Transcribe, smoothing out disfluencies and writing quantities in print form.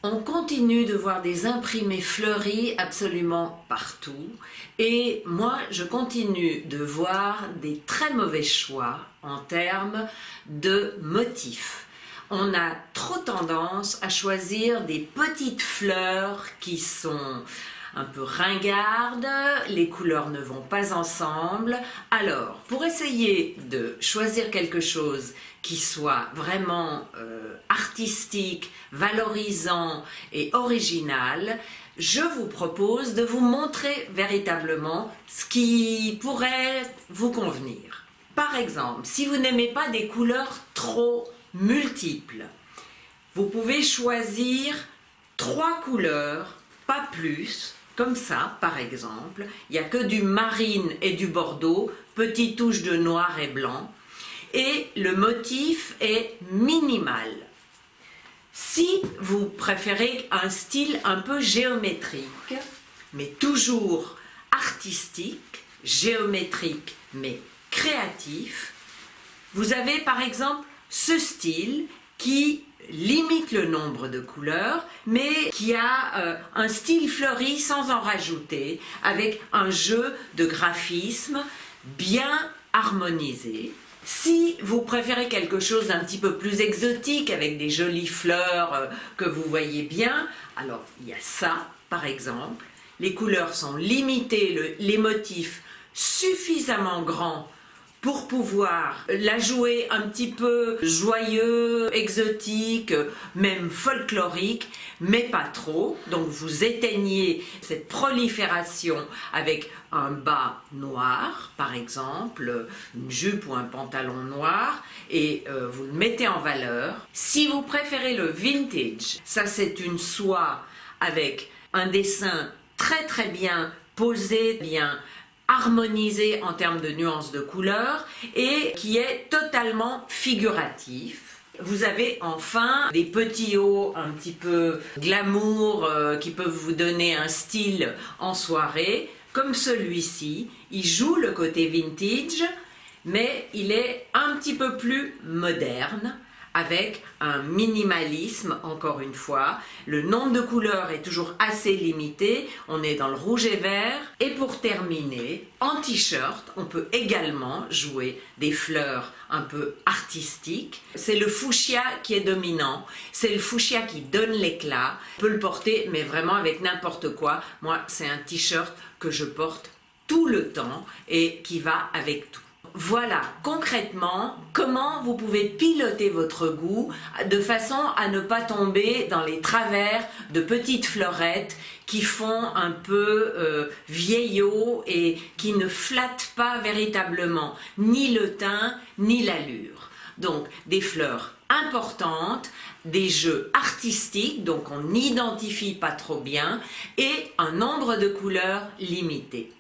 On continue de voir des imprimés fleuris absolument partout et moi je continue de voir des très mauvais choix en termes de motifs. On a trop tendance à choisir des petites fleurs qui sont un peu ringardes, les couleurs ne vont pas ensemble. Alors, pour essayer de choisir quelque chose qui soit vraiment artistique, valorisant et original, je vous propose de vous montrer véritablement ce qui pourrait vous convenir. Par exemple, si vous n'aimez pas des couleurs trop multiples, vous pouvez choisir 3 couleurs, pas plus, comme ça par exemple. Il n'y a que du marine et du bordeaux, petite touche de noir et blanc, et le motif est minimal. Si vous préférez un style un peu géométrique, mais toujours artistique, géométrique mais créatif, vous avez par exemple ce style qui limite le nombre de couleurs, mais qui a un style fleuri sans en rajouter, avec un jeu de graphisme bien harmonisé. Si vous préférez quelque chose d'un petit peu plus exotique, avec des jolies fleurs que vous voyez bien, alors il y a ça par exemple. Les couleurs sont limitées, les motifs suffisamment grands pour pouvoir la jouer un petit peu joyeux, exotique, même folklorique, mais pas trop. Donc vous éteignez cette prolifération avec un bas noir, par exemple, une jupe ou un pantalon noir, et vous le mettez en valeur. Si vous préférez le vintage, ça c'est une soie avec un dessin très bien posé, bien harmonisé en termes de nuances de couleurs et qui est totalement figuratif. Vous avez enfin des petits hauts un petit peu glamour qui peuvent vous donner un style en soirée, comme celui-ci. Il joue le côté vintage, mais il est un petit peu plus moderne, avec un minimalisme, encore une fois. Le nombre de couleurs est toujours assez limité, on est dans le rouge et vert. Et pour terminer, en t-shirt, on peut également jouer des fleurs un peu artistiques. C'est le fuchsia qui est dominant, c'est le fuchsia qui donne l'éclat. On peut le porter, mais vraiment avec n'importe quoi. Moi, c'est un t-shirt que je porte tout le temps et qui va avec tout. Voilà concrètement comment vous pouvez piloter votre goût de façon à ne pas tomber dans les travers de petites fleurettes qui font un peu vieillot et qui ne flattent pas véritablement ni le teint ni l'allure. Donc des fleurs importantes, des jeux artistiques, donc on n'identifie pas trop bien, et un nombre de couleurs limité.